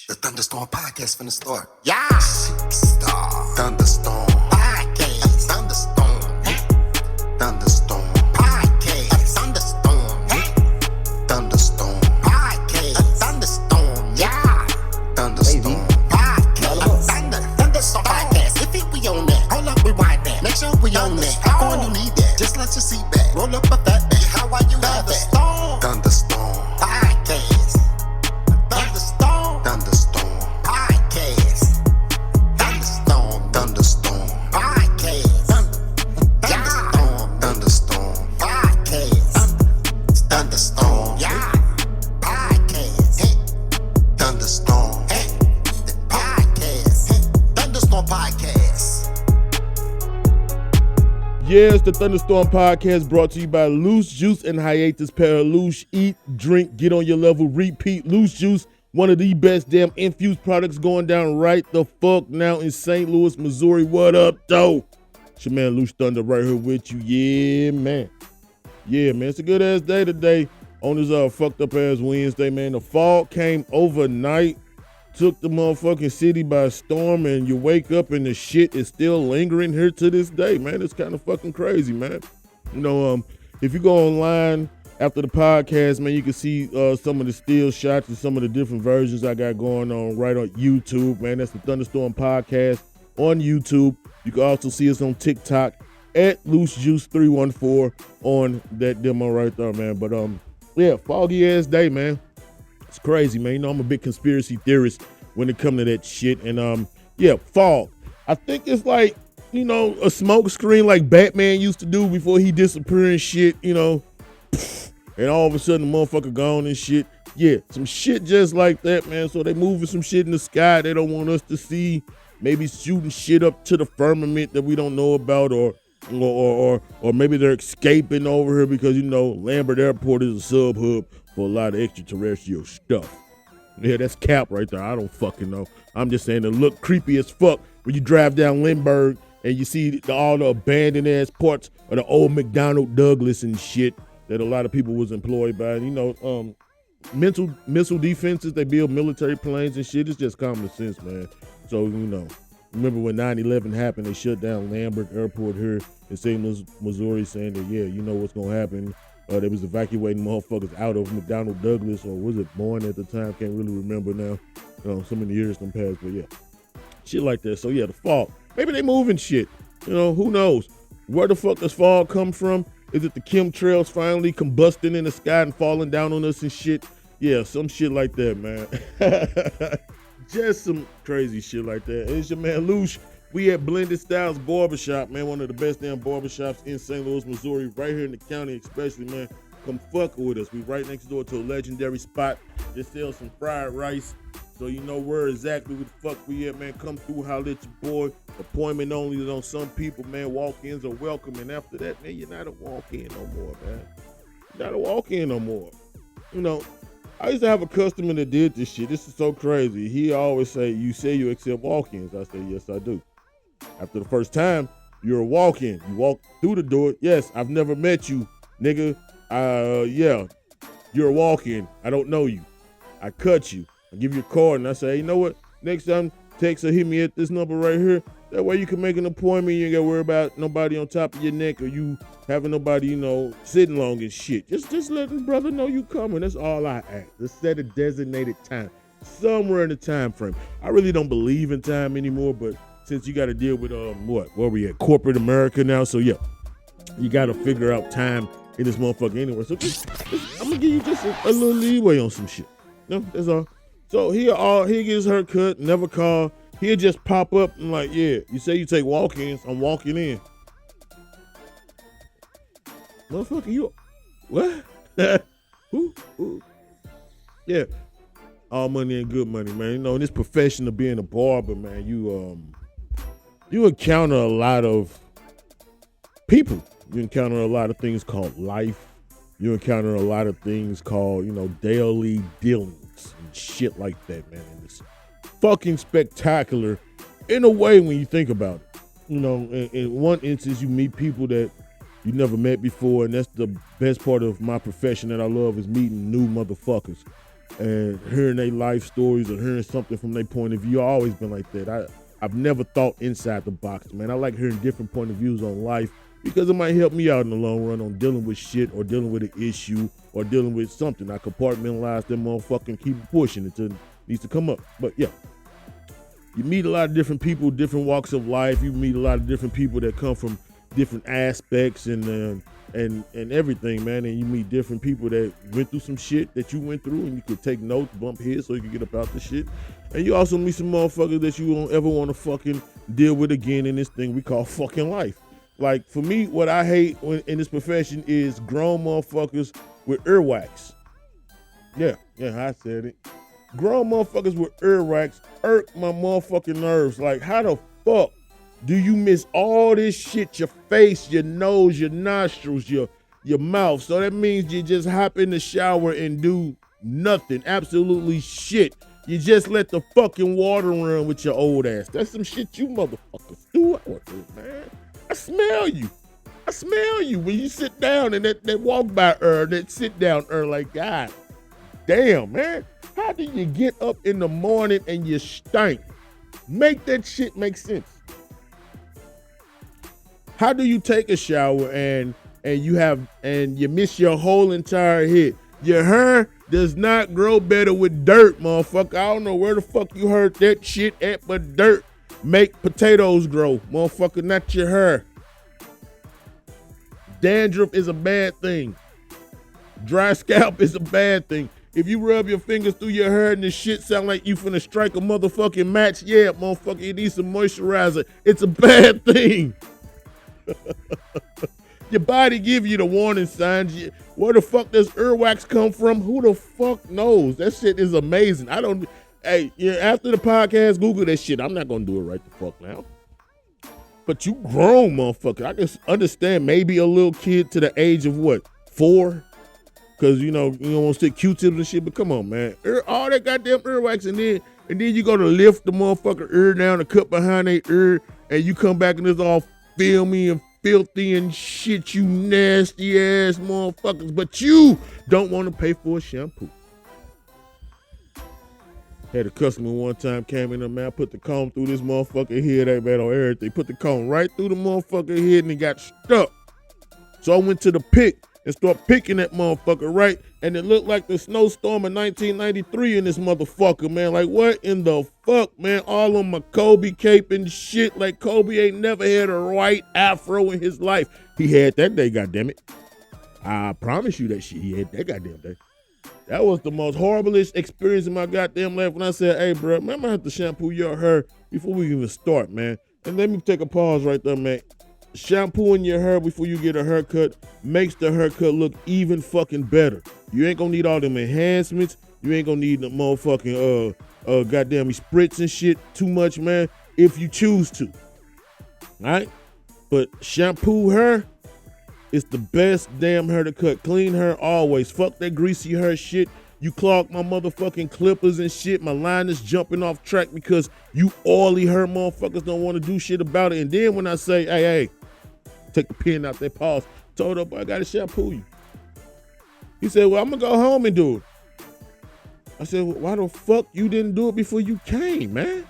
The Thunderstorm Podcast finna start. Yeah. Superstar. Thunderstorm Podcast. Thunderstorm. Thunderstorm Podcast. Thunderstorm. Thunderstorm Podcast. Thunderstorm. Yeah. Thunderstorm. Podcast. Thunderstorm Podcast. If it we on that, hold up, rewind that. Make sure we on that. How on you need that? Just let your seat back. Roll up a fat back. How are you have that? Thunderstorm. Podcast. Thunderstorm. Thunderstorm. Podcast. Thunderstorm. Thunderstorm. Podcast. Thunderstorm. Thunderstorm. Podcast. Thunderstorm. Yeah. Podcast. Thunderstorm. Podcast. Thunderstorm Podcast. Yes, the Thunderstorm Podcast brought to you by Loose Juice and Hiatus Paralouche. Eat, drink, get on your level, repeat. Loose Juice, one of the best damn infused products going down right the fuck now in St. Louis, Missouri. What up, though? It's your man Loose Thunder right here with you. Yeah, man. Yeah, man, it's a good ass day today on this fucked up ass Wednesday, man. The fall came overnight, took the motherfucking city by storm, and you wake up and the shit is still lingering here to this day, man. It's kind of fucking crazy, man. You know, if you go online after the podcast, man, you can see some of the still shots and some of the different versions I got going on right on YouTube, man. That's the Thunderstorm Podcast on YouTube. You can also see us on TikTok at Loose Juice 314 on that demo right there, man. But yeah, foggy ass day, man. It's crazy, man. You know, I'm a big conspiracy theorist when it comes to that shit. And yeah, fog. I think it's like, you know, a smoke screen like Batman used to do before he disappeared and shit, you know. And all of a sudden the motherfucker gone and shit. Yeah, some shit just like that, man. So they moving some shit in the sky they don't want us to see. Maybe shooting shit up to the firmament that we don't know about, or maybe they're escaping over here because, you know, Lambert Airport is a sub-hub for a lot of extraterrestrial stuff. Yeah, that's cap right there. I don't fucking know. I'm just saying it look creepy as fuck when you drive down Lindbergh and you see all the abandoned ass parts of the old McDonnell Douglas and shit that a lot of people was employed by. And, you know, missile defenses, they build military planes and shit. It's just common sense, man. So, you know, remember when 9/11 happened, they shut down Lambert Airport here in St. Louis, Missouri, saying that, yeah, you know what's going to happen. They was evacuating motherfuckers out of McDonnell Douglas, or was it Bourne at the time? Can't really remember now. So many years done passed, but yeah. Shit like that. So yeah, the fog. Maybe they moving shit. You know, who knows? Where the fuck does fog come from? Is it the chemtrails finally combusting in the sky and falling down on us and shit? Yeah, some shit like that, man. Just some crazy shit like that. It's your man Lush. We at Blended Styles Barbershop, man. One of the best damn barbershops in St. Louis, Missouri, right here in the county especially, man. Come fuck with us. We right next door to a legendary spot that sells some fried rice. So you know where exactly where the fuck we at, man. Come through, holler at your boy. Appointment only on some people, man. Walk-ins are welcome. And after that, man, you're not a walk-in no more, man. You're not a walk-in no more. You know, I used to have a customer that did this shit. This is so crazy. He always say, you say you accept walk-ins. I say, yes, I do. After the first time, you're a walk-in. You walk through the door. Yes, I've never met you, nigga. Yeah, you're a walk-in. I don't know you. I cut you. I give you a card and I say, hey, you know what? Next time, text or hit me at this number right here. That way you can make an appointment. You ain't got to worry about nobody on top of your neck or you having nobody, you know, sitting long and shit. Just letting brother know you coming. That's all I ask. Just set a designated time. Somewhere in the time frame. I really don't believe in time anymore, but since you got to deal with, where we at? Corporate America now. So, yeah, you got to figure out time in this motherfucker anyway. So, I'm going to give you just a little leeway on some shit. No, that's all. So, he'll get his hair cut, never call. He'll just pop up and like, yeah, you say you take walk-ins, I'm walking in. Motherfucker, you, what? Who? Yeah, all money ain't good money, man. You know, in this profession of being a barber, man, you encounter a lot of people. You encounter a lot of things called life. You encounter a lot of things called, you know, daily dealings and shit like that, man. And it's fucking spectacular in a way when you think about it. You know, in one instance, you meet people that you never met before, and that's the best part of my profession that I love is meeting new motherfuckers. and hearing their life stories or hearing something from their point of view. I've always been like that. I've never thought inside the box, man. I like hearing different point of views on life because it might help me out in the long run on dealing with shit or dealing with an issue or dealing with something. I compartmentalize them motherfucking keep pushing until it needs to come up. But yeah, you meet a lot of different people, different walks of life. You meet a lot of different people that come from different aspects and everything, man. And you meet different people that went through some shit that you went through, and you could take notes, bump heads so you can get up out the shit. And you also meet some motherfuckers that you won't ever want to fucking deal with again in this thing we call fucking life. Like, for me, what I hate in this profession is grown motherfuckers with earwax. Yeah, I said it. Grown motherfuckers with earwax irk my motherfucking nerves. Like, how the fuck do you miss all this shit? Your face, your nose, your nostrils, your mouth. So that means you just hop in the shower and do nothing, absolutely shit. You just let the fucking water run with your old ass. That's some shit you motherfuckers do out there, man. I smell you. I smell you when you sit down and that walk by that sit down like, God damn, man. How do you get up in the morning and you stink? Make that shit make sense. How do you take a shower and you miss your whole entire head? Your hair does not grow better with dirt, motherfucker. I don't know where the fuck you heard that shit at, but dirt make potatoes grow, motherfucker, not your hair. Dandruff is a bad thing. Dry scalp is a bad thing. If you rub your fingers through your hair and the shit sound like you finna strike a motherfucking match, yeah, motherfucker, you need some moisturizer. It's a bad thing. Your body give you the warning signs. Where the fuck does earwax come from? Who the fuck knows? That shit is amazing. Hey, yeah, after the podcast, Google that shit. I'm not gonna do it right the fuck now. But you grown, motherfucker. I can understand maybe a little kid to the age of what, 4? Cause you don't want to stick Q-tips and shit. But come on, man. All that goddamn earwax, and then you go to lift the motherfucker ear down, the cut behind their ear, and you come back and it's all filmy and filthy and shit, you nasty ass motherfuckers. But you don't want to pay for a shampoo. Had a customer one time came in there, man, put the comb through this motherfucker head, they man, on everything. Put the comb right through the motherfucker head and it got stuck. So I went to the pick and start picking that motherfucker, right? And it looked like the snowstorm of 1993 in this motherfucker, man. Like, what in the fuck, man? All on my Kobe cape and shit. Like, Kobe ain't never had a white afro in his life. He had that day, goddammit. I promise you that shit. He had that goddamn day. That was the most horriblest experience in my goddamn life when I said, hey, bro, man, I'm gonna have to shampoo your hair before we even start, man. And let me take a pause right there, man. Shampooing your hair before you get a haircut makes the haircut look even fucking better. You ain't gonna need all them enhancements. You ain't gonna need the motherfucking goddamn spritz and shit too much, man, if you choose to. Alright? But shampoo hair is the best damn hair to cut. Clean hair always. Fuck that greasy hair shit. You clog my motherfucking clippers and shit. My line is jumping off track because you oily hair motherfuckers don't want to do shit about it. And then when I say, hey, take the pin out that pause, told up, I gotta shampoo you. He said, well, I'm gonna go home and do it. I said, well, why the fuck you didn't do it before you came, man?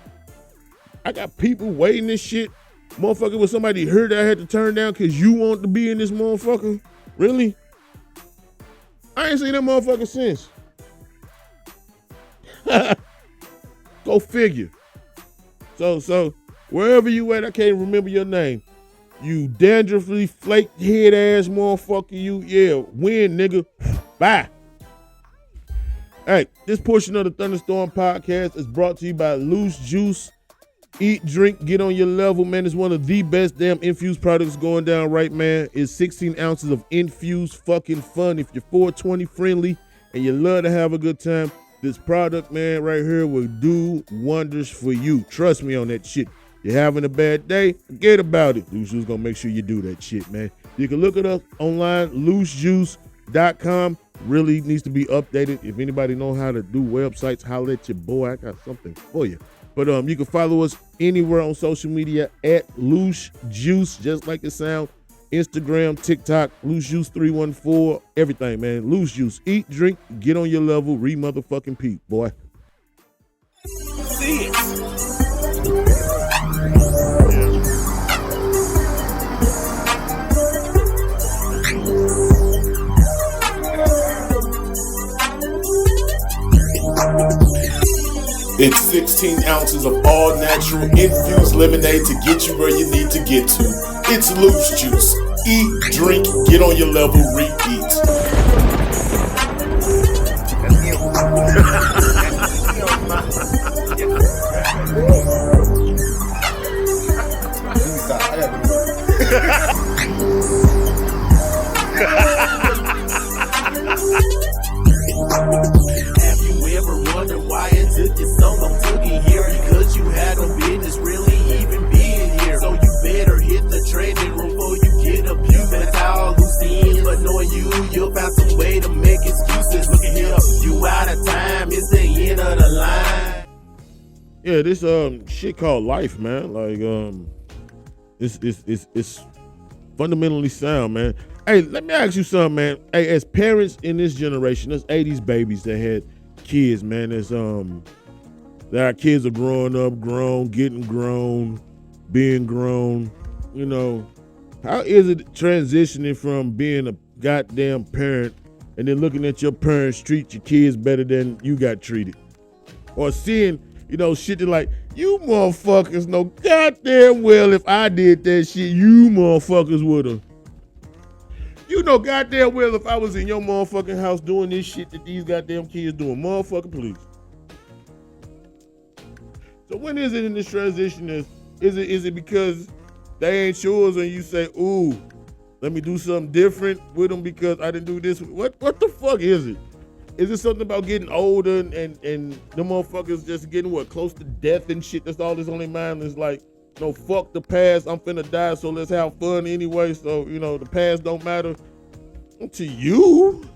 I got people waiting this shit. Motherfucker, was somebody heard that I had to turn down because you want to be in this motherfucker? Really? I ain't seen that motherfucker since. Go figure. So wherever you at, I can't remember your name. You dandruffly flake head ass motherfucker, you. Yeah, win, nigga. Bye. Hey, this portion of the Thunderstorm podcast is brought to you by Loose Juice. Eat, drink, get on your level, man. It's one of the best damn infused products going down right, man. It's 16 ounces of infused fucking fun. If you're 420 friendly and you love to have a good time, this product, man, right here will do wonders for you. Trust me on that shit. You're having a bad day, forget about it. Loose Juice gonna make sure you do that shit, man. You can look it up online, loosejuice.com. Really needs to be updated. If anybody know how to do websites, holler at your boy. I got something for you. But you can follow us anywhere on social media at Loose Juice, just like it sounds. Instagram, TikTok, Loose Juice 314, everything, man. Loose Juice. Eat, drink, get on your level, re-motherfucking peep, boy. See it. It's 16 ounces of all natural infused lemonade to get you where you need to get to. It's Loose Juice. Eat, drink, get on your level, repeat. Have you ever wondered why it took you so long to get here? Because you had no business really even being here. So you better hit the training room before you get up. You better tie all loose ends, but knowing you'll find some way to make excuses. Look at here, you out of time, it's the end of the line. Yeah, this shit called life, man. Like it's fundamentally sound, man. Hey, let me ask you something, man. Hey, as parents in this generation, there's 80s babies that had kids, man. There's that our kids are growing up, grown, getting grown, being grown. You know, how is it transitioning from being a goddamn parent and then looking at your parents treat your kids better than you got treated? Or seeing, you know, shit that like, you motherfuckers know goddamn well if I did that shit, you motherfuckers would've. You know goddamn well if I was in your motherfucking house doing this shit that these goddamn kids doing, motherfucker, please. So when is it in this transition? Is it because they ain't yours and you say, ooh, let me do something different with them because I didn't do this? What the fuck is it? Is it something about getting older and the motherfuckers just getting close to death and shit? That's all that's on their mind is like, no, fuck the past. I'm finna die, so let's have fun anyway. So, you know, the past don't matter to you.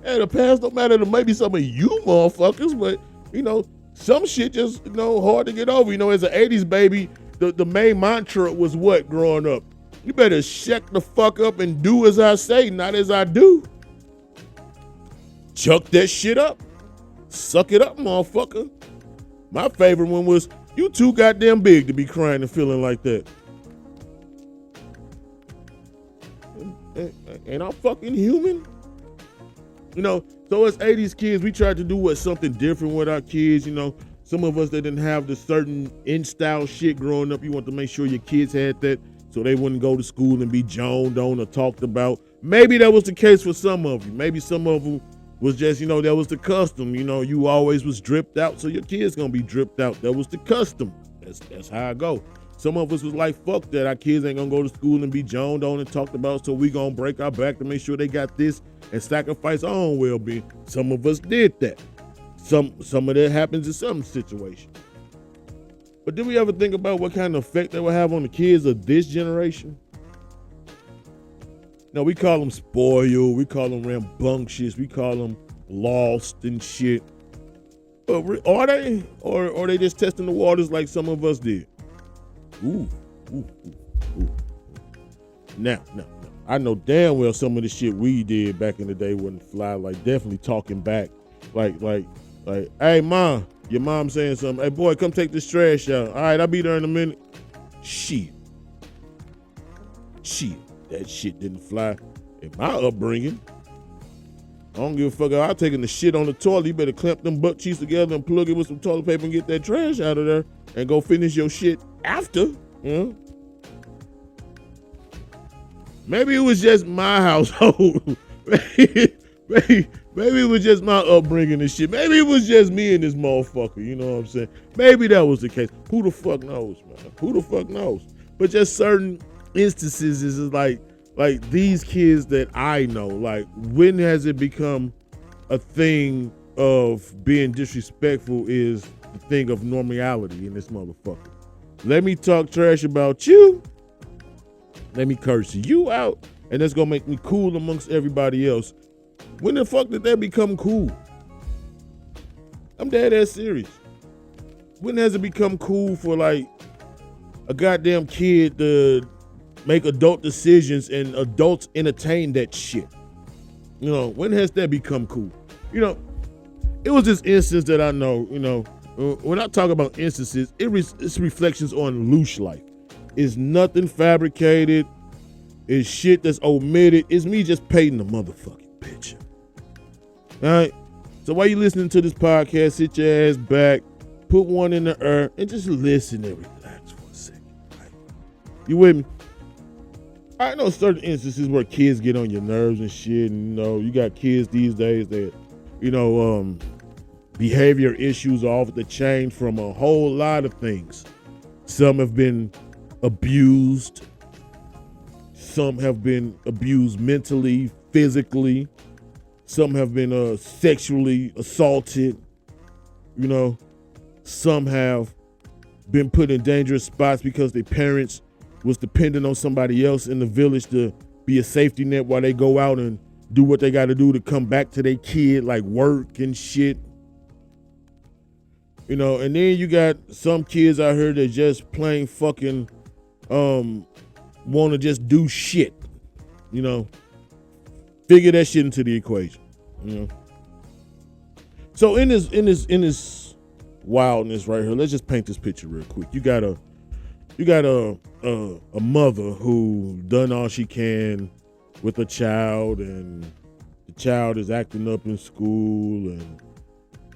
Hey, the past don't matter to maybe some of you motherfuckers, but, you know, some shit just, you know, hard to get over. You know, as an 80s baby, the main mantra was what growing up? You better shut the fuck up and do as I say, not as I do. Chuck that shit up. Suck it up, motherfucker. My favorite one was, you too goddamn big to be crying and feeling like that. Ain't I fucking human? You know, so as 80s kids, we tried to do something different with our kids. You know, some of us that didn't have the certain in-style shit growing up, you want to make sure your kids had that so they wouldn't go to school and be joned on or talked about. Maybe that was the case for some of you. Maybe some of them was just, you know, that was the custom. You know, you always was dripped out, so your kids gonna be dripped out. That was the custom. That's how I go. Some of us was like, fuck that. Our kids ain't gonna go to school and be joned on and talked about, so we gonna break our back to make sure they got this and sacrifice our own well-being. Some of us did that. Some of that happens in some situations. But did we ever think about what kind of effect that will have on the kids of this generation? No, we call them spoiled, we call them rambunctious, we call them lost and shit. But are they? Or are they just testing the waters like some of us did? Ooh. Now, I know damn well some of the shit we did back in the day wouldn't fly, like definitely talking back. Like, hey, mom, your mom saying something. Hey, boy, come take this trash out. All right, I'll be there in a minute. Shit. That shit didn't fly in my upbringing. I don't give a fuck. I'm taking the shit on the toilet. You better clamp them butt cheeks together and plug it with some toilet paper and get that trash out of there and go finish your shit after. You know? Maybe it was just my household. Maybe it was just my upbringing and shit. Maybe it was just me and this motherfucker. You know what I'm saying? Maybe that was the case. Who the fuck knows, man? Who the fuck knows? But just certain instances is like these kids that I know, like when has it become a thing of being disrespectful is the thing of normality in this motherfucker. Let me talk trash about you. Let me curse you out. And that's gonna make me cool amongst everybody else. When the fuck did that become cool? I'm dead ass serious. When has it become cool for like a goddamn kid to make adult decisions and adults entertain that shit. You know, when has that become cool? You know, it was this instance that I know, you know, when I talk about instances, it's reflections on loose life. It's nothing fabricated. It's shit that's omitted. It's me just painting the motherfucking picture. All right? So while you listening to this podcast, sit your ass back, put one in the air, and just listen and relax for a second. Right? You with me? I know certain instances where kids get on your nerves and shit, and you know, you got kids these days that, you know, behavior issues are off the chain from a whole lot of things. Some have been abused. Some have been abused mentally, physically. Some have been sexually assaulted. You know, some have been put in dangerous spots because their parents was dependent on somebody else in the village to be a safety net while they go out and do what they got to do to come back to their kid, like work and shit. You know, and then you got some kids out here that just plain fucking want to just do shit. You know, figure that shit into the equation. You know. So in this wildness right here, let's just paint this picture real quick. You got a mother who done all she can with a child, and the child is acting up in school and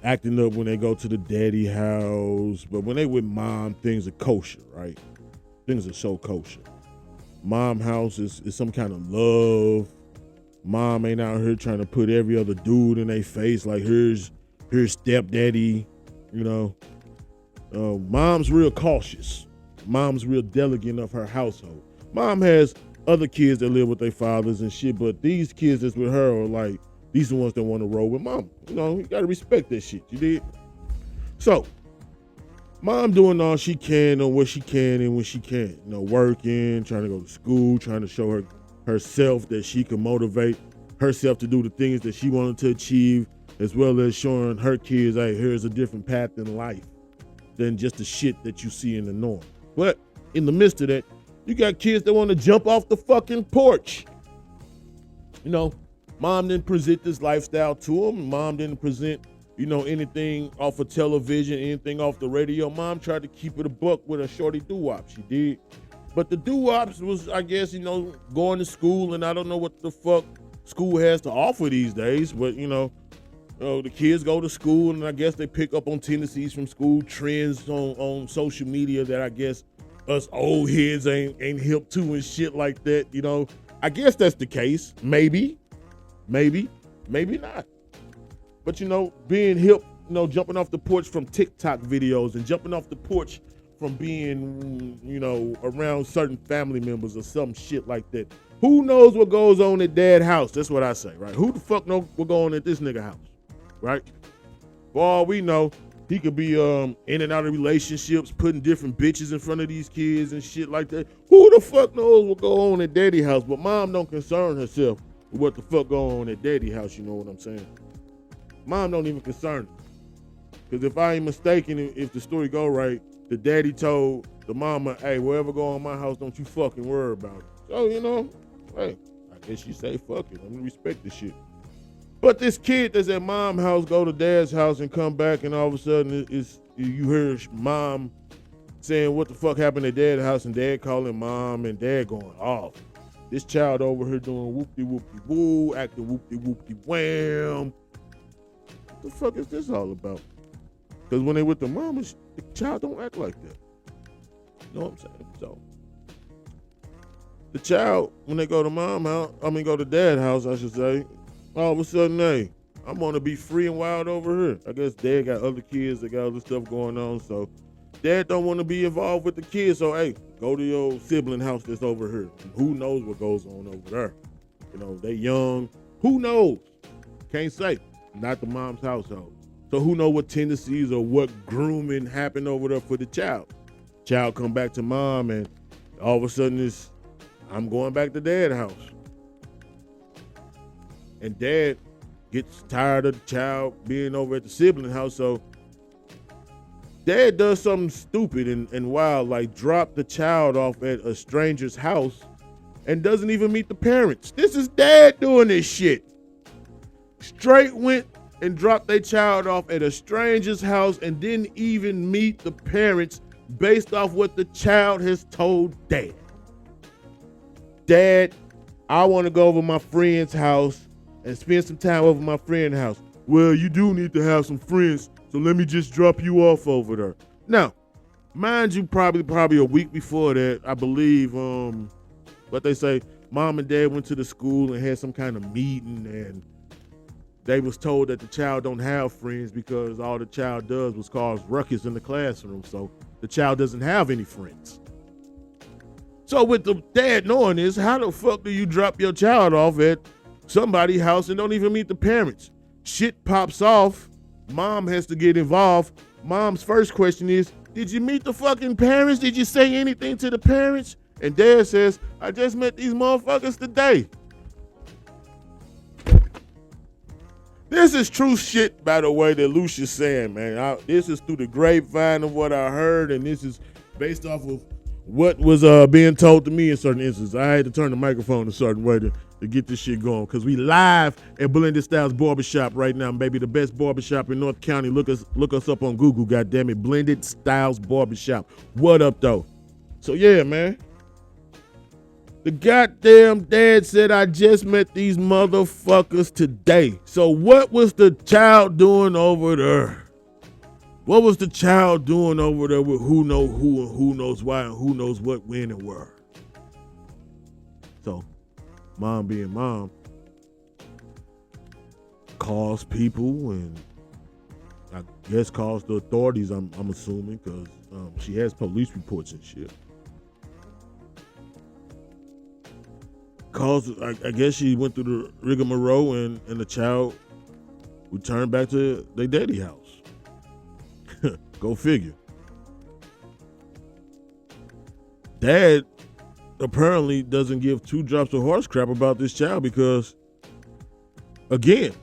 acting up when they go to the daddy house. But when they with mom, things are kosher, right? Things are so kosher. Mom house is some kind of love. Mom ain't out here trying to put every other dude in their face like here's stepdaddy, you know. Mom's real cautious. Mom's real delicate of her household. Mom has other kids that live with their fathers and shit, but these kids that's with her are like, these are the ones that want to roll with mom. You know, you gotta respect that shit, you did? So, mom doing all she can on what she can and when she can. You know, working, trying to go to school, trying to show herself that she can motivate herself to do the things that she wanted to achieve, as well as showing her kids, hey, here's a different path in life than just the shit that you see in the norm. But in the midst of that, you got kids that want to jump off the fucking porch. You know, mom didn't present this lifestyle to them. Mom didn't present, you know, anything off of television, anything off the radio. Mom tried to keep it a buck with a shorty doo-wop. She did. But the doo-wops was, I guess, you know, going to school, and I don't know what the fuck school has to offer these days, but, you know, the kids go to school, and I guess they pick up on tendencies from school, trends on social media that I guess us old heads ain't hip to and shit like that, you know. I guess that's the case. Maybe not. But, you know, being hip, you know, jumping off the porch from TikTok videos and jumping off the porch from being, you know, around certain family members or some shit like that. Who knows what goes on at dad's house? That's what I say, right? Who the fuck know what going on at this nigga house, right? For all we know, he could be in and out of relationships, putting different bitches in front of these kids and shit like that. Who the fuck knows what go on at daddy house? But mom don't concern herself with what the fuck go on at daddy house, you know what I'm saying? Mom don't even concern her. Because if I ain't mistaken, if the story go right, the daddy told the mama, hey, whatever go on my house, don't you fucking worry about it. So, you know, hey, I guess you say fuck it. I'm gonna respect this shit. But this kid that's at mom's house go to dad's house and come back, and all of a sudden you hear mom saying what the fuck happened at dad's house, and dad calling mom, and dad going off. This child over here doing whoopty-whoopty-woo, acting whoopty-whoopty-wham. What the fuck is this all about? Because when they with the mama, the child don't act like that. You know what I'm saying? So the child, when they go to go to dad's house, I should say, all of a sudden, hey, I'm gonna be free and wild over here. I guess dad got other kids that got other stuff going on, so dad don't want to be involved with the kids. So hey, go to your sibling house that's over here. And who knows what goes on over there? You know, they young. Who knows? Can't say. Not the mom's household. So who know what tendencies or what grooming happened over there for the child? Child come back to mom, and all of a sudden I'm going back to dad's house. And dad gets tired of the child being over at the sibling house, so Dad does something stupid and wild, like drop the child off at a stranger's house and doesn't even meet the parents. This is dad doing this shit. Straight went and dropped their child off at a stranger's house and didn't even meet the parents based off what the child has told dad. Dad, I want to go over my friend's house and spend some time over my friend's house. Well, you do need to have some friends, so let me just drop you off over there. Now, mind you, probably a week before that, I believe, what they say, mom and dad went to the school and had some kind of meeting, and they was told that the child don't have friends because all the child does was cause ruckus in the classroom, so the child doesn't have any friends. So with the dad knowing this, how the fuck do you drop your child off at somebody's house and don't even meet the parents? Shit pops off. Mom has to get involved. Mom's first question is, did you meet the fucking parents? Did you say anything to the parents? And dad says, I just met these motherfuckers today. This is true shit, by the way, that Lucia's saying, man. This is through the grapevine of what I heard, and this is based off of what was being told to me in certain instances. I had to turn the microphone a certain way to get this shit going, because we live at Blended Styles Barbershop right now, baby. The best barbershop in North County. Look us up on Google, goddammit. Blended Styles Barbershop. What up, though? So, yeah, man. The goddamn dad said, I just met these motherfuckers today. So what was the child doing over there? What was the child doing over there with who know who and who knows why and who knows what, when, and where? So, mom being mom, calls people and I guess calls the authorities, I'm assuming, because she has police reports and shit. I guess she went through the rigmarole and the child returned back to their daddy house. Go figure. Dad apparently doesn't give two drops of horse crap about this child because, again,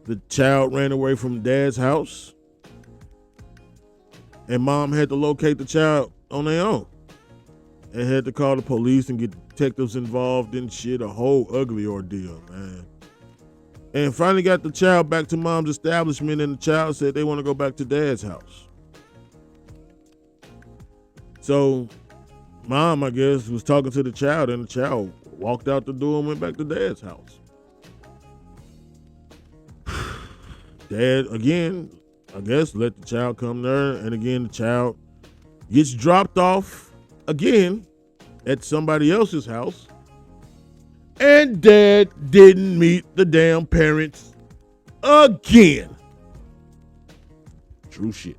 the child ran away from dad's house and mom had to locate the child on their own and had to call the police and get detectives involved in shit, a whole ugly ordeal, man. And finally got the child back to mom's establishment, and the child said they want to go back to dad's house. So mom, I guess, was talking to the child, and the child walked out the door and went back to dad's house. Dad, again, I guess, let the child come there, and again, the child gets dropped off again at somebody else's house. And dad didn't meet the damn parents again. True shit.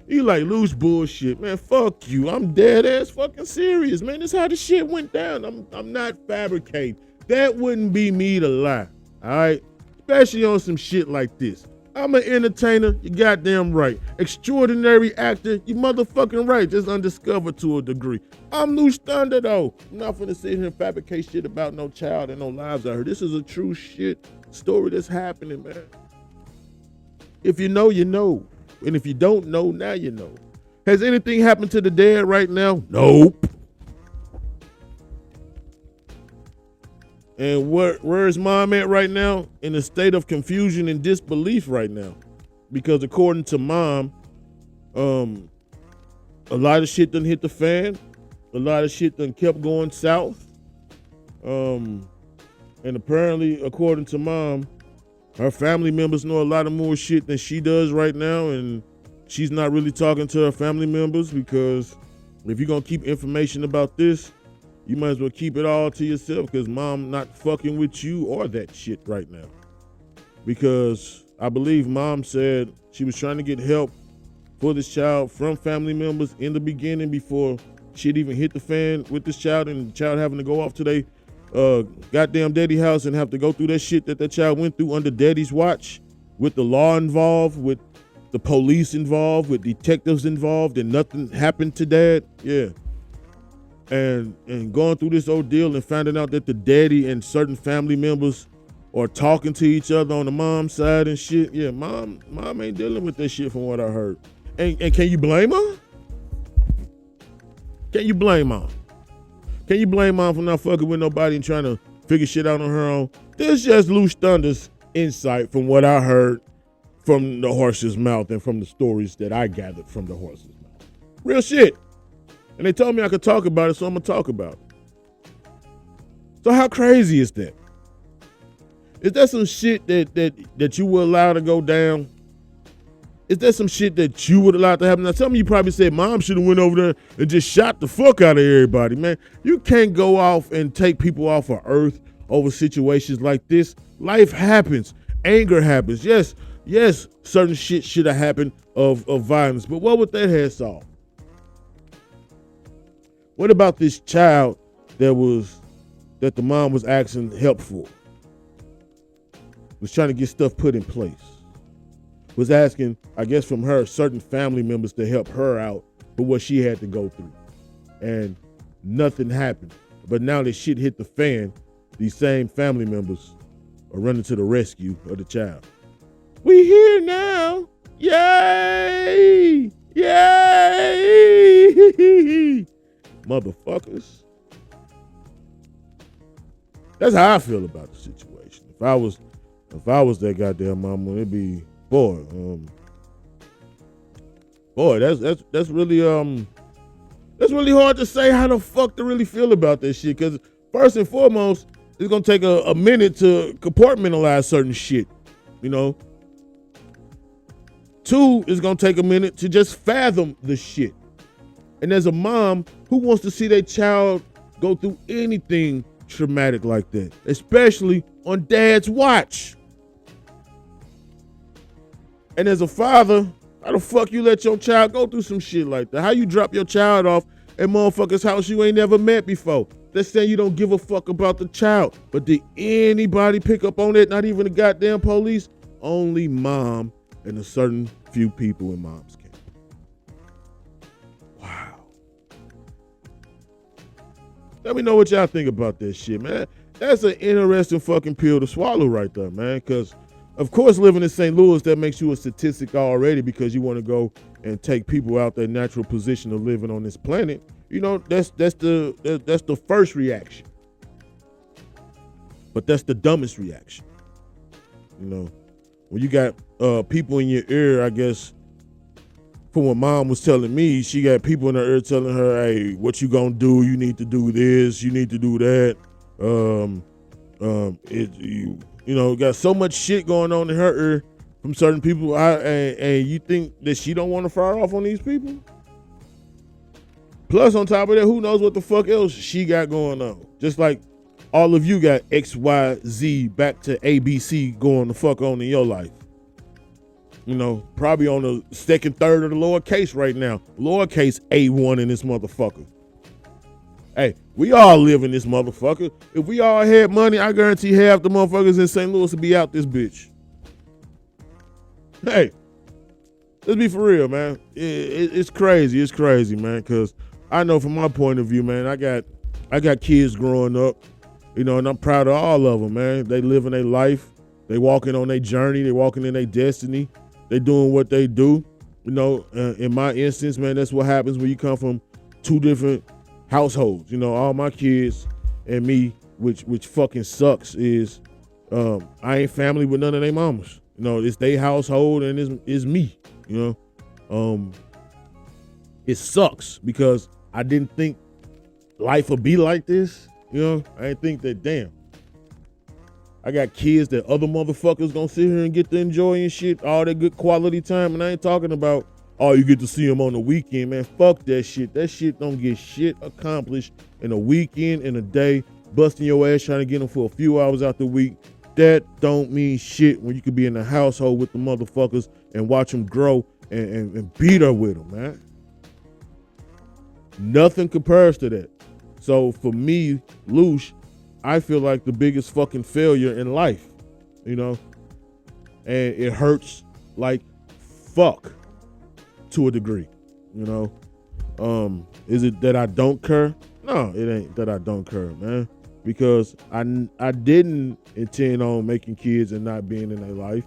You like loose bullshit, man. Fuck you. I'm dead ass fucking serious, man. This is how the shit went down. I'm not fabricating. That wouldn't be me to lie. All right? Especially on some shit like this. I'm an entertainer, you goddamn right. Extraordinary actor, you motherfucking right. Just undiscovered to a degree. I'm Loose Thunder though. I'm not finna sit here and fabricate shit about no child and no lives I heard. This is a true shit story that's happening, man. If you know, you know. And if you don't know, now you know. Has anything happened to the dad right now? Nope. And where is mom at right now? In a state of confusion and disbelief right now. Because according to mom, a lot of shit done hit the fan. A lot of shit done kept going south. And apparently, according to mom, her family members know a lot of more shit than she does right now. And she's not really talking to her family members because if you're going to keep information about this, you might as well keep it all to yourself because mom not fucking with you or that shit right now. Because I believe mom said she was trying to get help for this child from family members in the beginning before shit even hit the fan with this child and the child having to go off to their goddamn daddy house and have to go through that shit that child went through under daddy's watch with the law involved, with the police involved, with detectives involved, and nothing happened to dad. Yeah. And going through this ordeal and finding out that the daddy and certain family members or talking to each other on the mom side and shit. Yeah, mom ain't dealing with this shit from what I heard. And can you blame her? Can you blame mom? Can you blame mom for not fucking with nobody and trying to figure shit out on her own? This is just Loose Thunder's insight from what I heard from the horse's mouth and from the stories that I gathered from the horse's mouth. Real shit. And they told me I could talk about it, so I'm gonna talk about it. So how crazy is that? Is that some shit that you would allow to go down? Is that some shit that you would allow to happen? Now, some of you probably said mom should have went over there and just shot the fuck out of everybody, man. You can't go off and take people off of earth over situations like this. Life happens. Anger happens. Yes, certain shit should have happened of violence, but what would that have solved? What about this child that the mom was asking help for? Was trying to get stuff put in place. Was asking, I guess from her, certain family members to help her out for what she had to go through. And nothing happened. But now that shit hit the fan, these same family members are running to the rescue of the child. We here now. Yay! Yay! Motherfuckers. That's how I feel about the situation. If I was that goddamn mama, it'd be boy, that's really hard to say how the fuck to really feel about this shit. Cause first and foremost, it's gonna take a minute to compartmentalize certain shit, you know. Two, it's gonna take a minute to just fathom the shit. And as a mom, who wants to see their child go through anything traumatic like that, especially on dad's watch? And as a father, how the fuck you let your child go through some shit like that? How you drop your child off at motherfucker's house you ain't never met before? That's saying you don't give a fuck about the child. But did anybody pick up on it? Not even the goddamn police? Only mom and a certain few people in mom's camp. Wow. Let me know what y'all think about this shit, man. That's an interesting fucking pill to swallow right there, man. Because of course, living in St. Louis, that makes you a statistic already because you want to go and take people out their natural position of living on this planet. You know, that's the first reaction. But that's the dumbest reaction. You know, when you got people in your ear, I guess, from what mom was telling me, she got people in her ear telling her, hey, what you gonna do? You need to do this. You need to do that. You know, got so much shit going on in her ear from certain people. And you think that she don't want to fire off on these people? Plus, on top of that, who knows what the fuck else she got going on? Just like all of you got X, Y, Z back to ABC going the fuck on in your life. You know, probably on the second, third of the lowercase right now. Lowercase A1 in this motherfucker. Hey, we all live in this motherfucker. If we all had money, I guarantee half the motherfuckers in St. Louis would be out this bitch. Hey, let's be for real, man. It's crazy. It's crazy, man, because I know from my point of view, man, I got kids growing up, you know, and I'm proud of all of them, man. They living their life. They walking on their journey. They walking in their destiny. They doing what they do. You know, in my instance, man, that's what happens when you come from two different households. You know, all my kids and me, which fucking sucks, is I ain't family with none of their mamas. You know, it's their household and it's me. You know, it sucks because I didn't think life would be like this. You know, I didn't think that. Damn, I got kids that other motherfuckers gonna sit here and get to enjoy and shit, all that good quality time, and I ain't talking about, oh, you get to see them on the weekend, man. Fuck that shit. That shit don't get shit accomplished in a weekend, in a day, busting your ass trying to get them for a few hours out the week. That don't mean shit when you could be in the household with the motherfuckers and watch them grow and beat her with them, man. Nothing compares to that. So for me, Loosh, I feel like the biggest fucking failure in life, you know, and it hurts like fuck to a degree, you know. Is it that I don't care? No, it ain't that I don't care, man. because I didn't intend on making kids and not being in their life.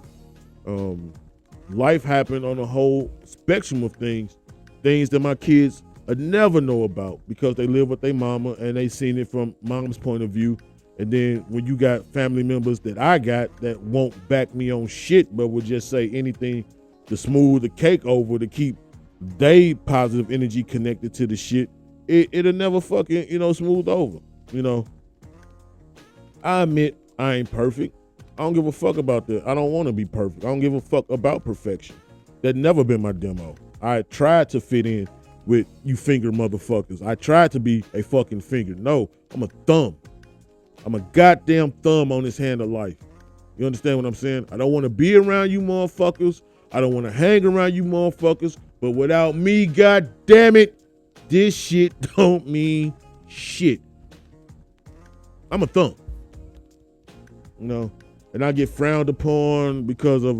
Life happened on a whole spectrum of things that my kids would never know about because they live with their mama and they seen it from mom's point of view. And then when you got family members that I got that won't back me on shit, but will just say anything to smooth the cake over to keep they positive energy connected to the shit, it'll never fucking, smooth over, I admit I ain't perfect. I don't give a fuck about that. I don't want to be perfect. I don't give a fuck about perfection. That never been my demo. I tried to fit in with you finger motherfuckers. I tried to be a fucking finger. No, I'm a thumb. I'm a goddamn thumb on this hand of life. You understand what I'm saying? I don't want to be around you motherfuckers. I don't want to hang around you motherfuckers. But without me, god damn it, this shit don't mean shit. I'm a thumb. And I get frowned upon because of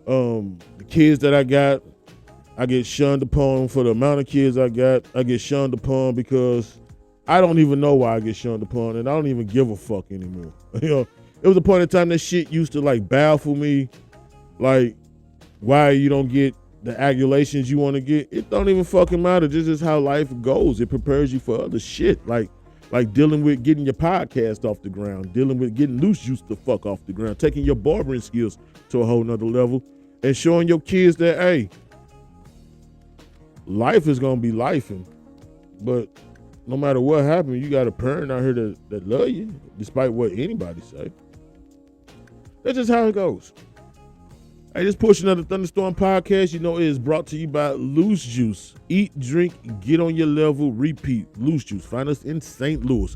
the kids that I got. I get shunned upon for the amount of kids I got. I get shunned upon because I don't even know why I get shunned upon, and I don't even give a fuck anymore. It was a point in time that shit used to like baffle me, like why you don't get the adulations you want to get. It don't even fucking matter. This is how life goes. It prepares you for other shit, like dealing with getting your podcast off the ground, dealing with getting loose juice the fuck off the ground, taking your barbering skills to a whole nother level, and showing your kids that, hey, life is gonna be lifing, but no matter what happens, you got a parent out here that love you, despite what anybody say. That's just how it goes. Hey, this portion of the Thunderstorm Podcast, it is brought to you by Loose Juice. Eat, drink, get on your level, repeat. Loose Juice. Find us in St. Louis.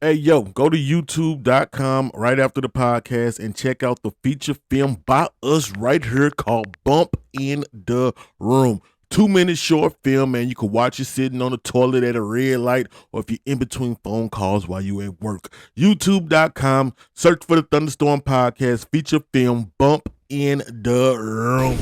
Hey, yo, go to youtube.com right after the podcast and check out the feature film by us right here called Bump in the Room. 2-minute short film, man. You can watch it sitting on the toilet at a red light or if you're in between phone calls while you at work. YouTube.com, search for the Thunderstorm Podcast feature film Bump in the Room.